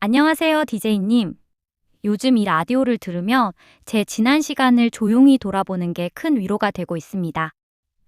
안녕하세요, 디제이님. 요즘 이 라디오를 들으며 제 지난 시간을 조용히 돌아보는 게 큰 위로가 되고 있습니다.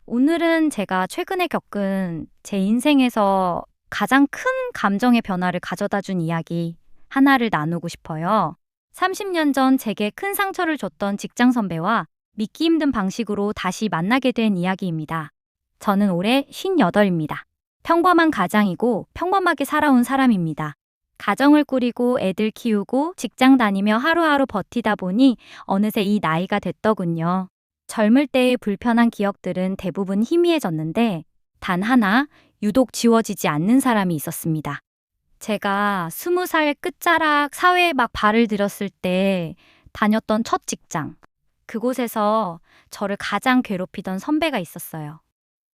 오늘은 제가 최근에 겪은 제 인생에서 가장 큰 감정의 변화를 가져다 준 이야기 하나를 나누고 싶어요. 30년 전 제게 큰 상처를 줬던 직장 선배와 믿기 힘든 방식으로 다시 만나게 된 이야기입니다. 저는 올해 58입니다. 평범한 가장이고 평범하게 살아온 사람입니다. 가정을 꾸리고 애들 키우고 직장 다니며 하루하루 버티다 보니 어느새 이 나이가 됐더군요. 젊을 때의 불편한 기억들은 대부분 희미해졌는데 단 하나 유독 지워지지 않는 사람이 있었습니다. 제가 20살 끝자락 사회에 막 발을 들였을 때 다녔던 첫 직장. 그곳에서 저를 가장 괴롭히던 선배가 있었어요.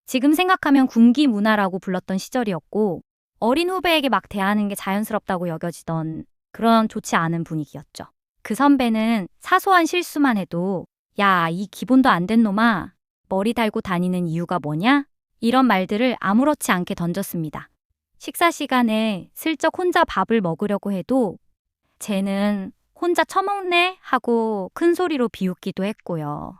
지금 생각하면 군기 문화라고 불렀던 시절이었고 어린 후배에게 막 대하는 게 자연스럽다고 여겨지던 그런 좋지 않은 분위기였죠. 그 선배는 사소한 실수만 해도 야, 이 기본도 안 된 놈아, 머리 달고 다니는 이유가 뭐냐? 이런 말들을 아무렇지 않게 던졌습니다. 식사 시간에 슬쩍 혼자 밥을 먹으려고 해도 쟤는 혼자 처먹네 하고 큰 소리로 비웃기도 했고요.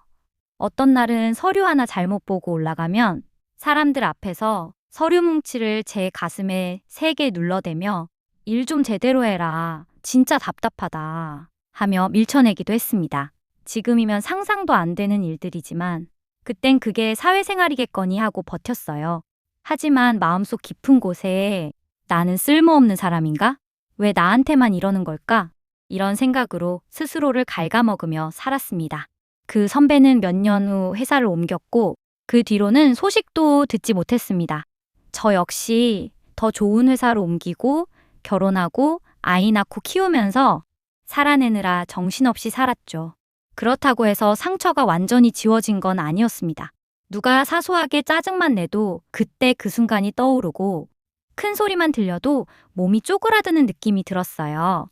어떤 날은 서류 하나 잘못 보고 올라가면 사람들 앞에서 서류 뭉치를 제 가슴에 3개 눌러대며 일 좀 제대로 해라. 진짜 답답하다. 하며 밀쳐내기도 했습니다. 지금이면 상상도 안 되는 일들이지만 그땐 그게 사회생활이겠거니 하고 버텼어요. 하지만 마음속 깊은 곳에 나는 쓸모없는 사람인가? 왜 나한테만 이러는 걸까? 이런 생각으로 스스로를 갉아먹으며 살았습니다. 그 선배는 몇 년 후 회사를 옮겼고 그 뒤로는 소식도 듣지 못했습니다. 저 역시 더 좋은 회사로 옮기고 결혼하고 아이 낳고 키우면서 살아내느라 정신없이 살았죠. 그렇다고 해서 상처가 완전히 지워진 건 아니었습니다. 누가 사소하게 짜증만 내도 그때 그 순간이 떠오르고 큰 소리만 들려도 몸이 쪼그라드는 느낌이 들었어요.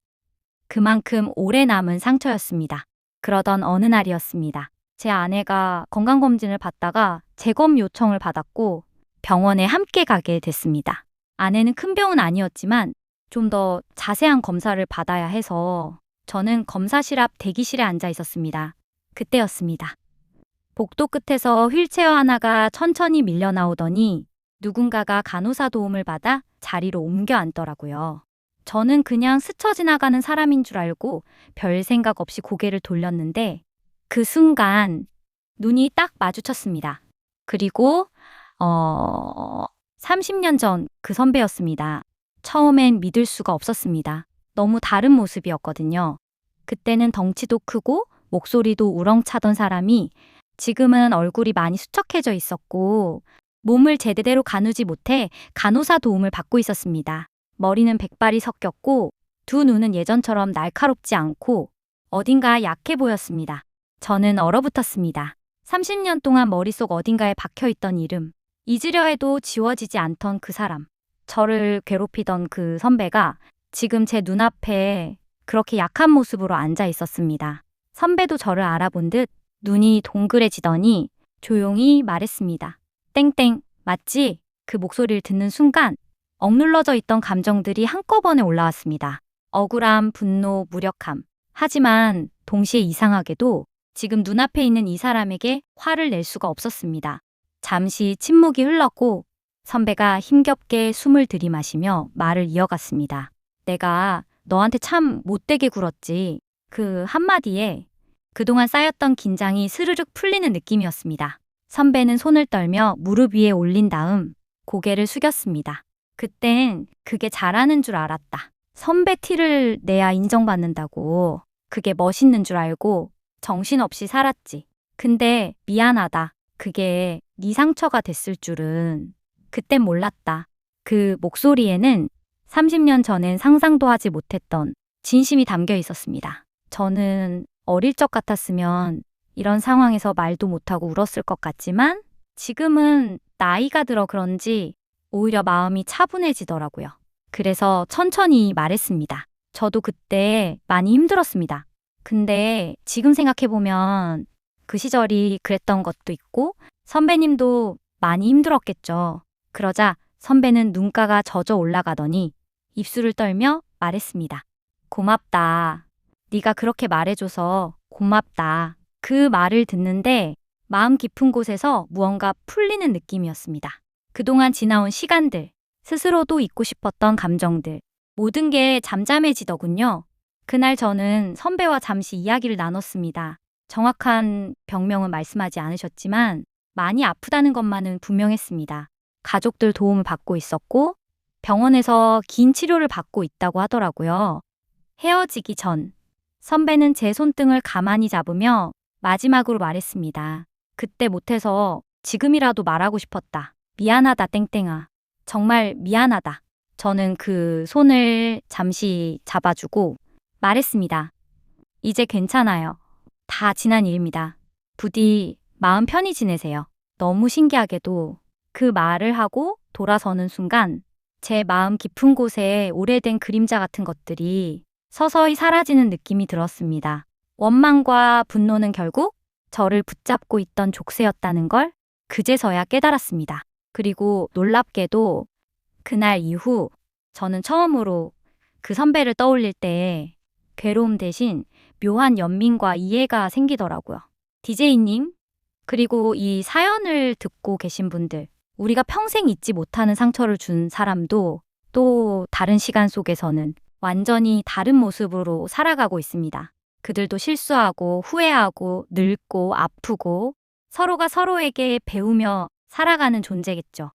그만큼 오래 남은 상처였습니다. 그러던 어느 날이었습니다. 제 아내가 건강검진을 받다가 재검 요청을 받았고 병원에 함께 가게 됐습니다. 아내는 큰 병은 아니었지만 좀 더 자세한 검사를 받아야 해서 저는 검사실 앞 대기실에 앉아 있었습니다. 그때였습니다. 복도 끝에서 휠체어 하나가 천천히 밀려 나오더니 누군가가 간호사 도움을 받아 자리로 옮겨 앉더라고요. 저는 그냥 스쳐 지나가는 사람인 줄 알고 별 생각 없이 고개를 돌렸는데 그 순간 눈이 딱 마주쳤습니다. 그리고 30년 전 그 선배였습니다. 처음엔 믿을 수가 없었습니다. 너무 다른 모습이었거든요. 그때는 덩치도 크고 목소리도 우렁차던 사람이 지금은 얼굴이 많이 수척해져 있었고 몸을 제대로 가누지 못해 간호사 도움을 받고 있었습니다. 머리는 백발이 섞였고 두 눈은 예전처럼 날카롭지 않고 어딘가 약해 보였습니다. 저는 얼어붙었습니다. 30년 동안 머릿속 어딘가에 박혀있던 이름, 잊으려 해도 지워지지 않던 그 사람, 저를 괴롭히던 그 선배가 지금 제 눈앞에 그렇게 약한 모습으로 앉아 있었습니다. 선배도 저를 알아본 듯 눈이 동그래지더니 조용히 말했습니다. 땡땡, 맞지? 그 목소리를 듣는 순간 억눌러져 있던 감정들이 한꺼번에 올라왔습니다. 억울함, 분노, 무력함. 하지만 동시에 이상하게도 지금 눈앞에 있는 이 사람에게 화를 낼 수가 없었습니다. 잠시 침묵이 흘렀고 선배가 힘겹게 숨을 들이마시며 말을 이어갔습니다. 내가 너한테 참 못되게 굴었지. 그 한마디에 그동안 쌓였던 긴장이 스르륵 풀리는 느낌이었습니다. 선배는 손을 떨며 무릎 위에 올린 다음 고개를 숙였습니다. 그땐 그게 잘하는 줄 알았다. 선배 티를 내야 인정받는다고. 그게 멋있는 줄 알고 정신없이 살았지. 근데 미안하다. 그게 네 상처가 됐을 줄은 그땐 몰랐다. 그 목소리에는 30년 전엔 상상도 하지 못했던 진심이 담겨 있었습니다. 저는 어릴 적 같았으면 이런 상황에서 말도 못하고 울었을 것 같지만 지금은 나이가 들어 그런지 오히려 마음이 차분해지더라고요. 그래서 천천히 말했습니다. 저도 그때 많이 힘들었습니다. 근데 지금 생각해보면 그 시절이 그랬던 것도 있고 선배님도 많이 힘들었겠죠. 그러자 선배는 눈가가 젖어 올라가더니 입술을 떨며 말했습니다. 고맙다. 네가 그렇게 말해줘서 고맙다. 그 말을 듣는데 마음 깊은 곳에서 무언가 풀리는 느낌이었습니다. 그동안 지나온 시간들, 스스로도 잊고 싶었던 감정들, 모든 게 잠잠해지더군요. 그날 저는 선배와 잠시 이야기를 나눴습니다. 정확한 병명은 말씀하지 않으셨지만 많이 아프다는 것만은 분명했습니다. 가족들 도움을 받고 있었고 병원에서 긴 치료를 받고 있다고 하더라고요. 헤어지기 전 선배는 제 손등을 가만히 잡으며 마지막으로 말했습니다. 그때 못해서 지금이라도 말하고 싶었다. 미안하다, 땡땡아. 정말 미안하다. 저는 그 손을 잠시 잡아주고 말했습니다. 이제 괜찮아요. 다 지난 일입니다. 부디 마음 편히 지내세요. 너무 신기하게도 그 말을 하고 돌아서는 순간 제 마음 깊은 곳에 오래된 그림자 같은 것들이 서서히 사라지는 느낌이 들었습니다. 원망과 분노는 결국 저를 붙잡고 있던 족쇄였다는 걸 그제서야 깨달았습니다. 그리고 놀랍게도 그날 이후 저는 처음으로 그 선배를 떠올릴 때 괴로움 대신 묘한 연민과 이해가 생기더라고요. DJ님, 그리고 이 사연을 듣고 계신 분들, 우리가 평생 잊지 못하는 상처를 준 사람도 또 다른 시간 속에서는 완전히 다른 모습으로 살아가고 있습니다. 그들도 실수하고 후회하고 늙고 아프고 서로가 서로에게 배우며 살아가는 존재겠죠.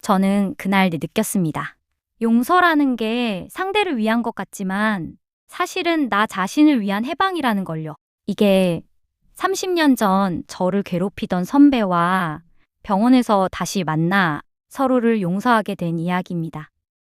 저는 그날 느꼈습니다. 용서라는 게 상대를 위한 것 같지만 사실은 나 자신을 위한 해방이라는 걸요. 이게 30년 전 저를 괴롭히던 선배와 병원에서 다시 만나 서로를 용서하게 된 이야기입니다.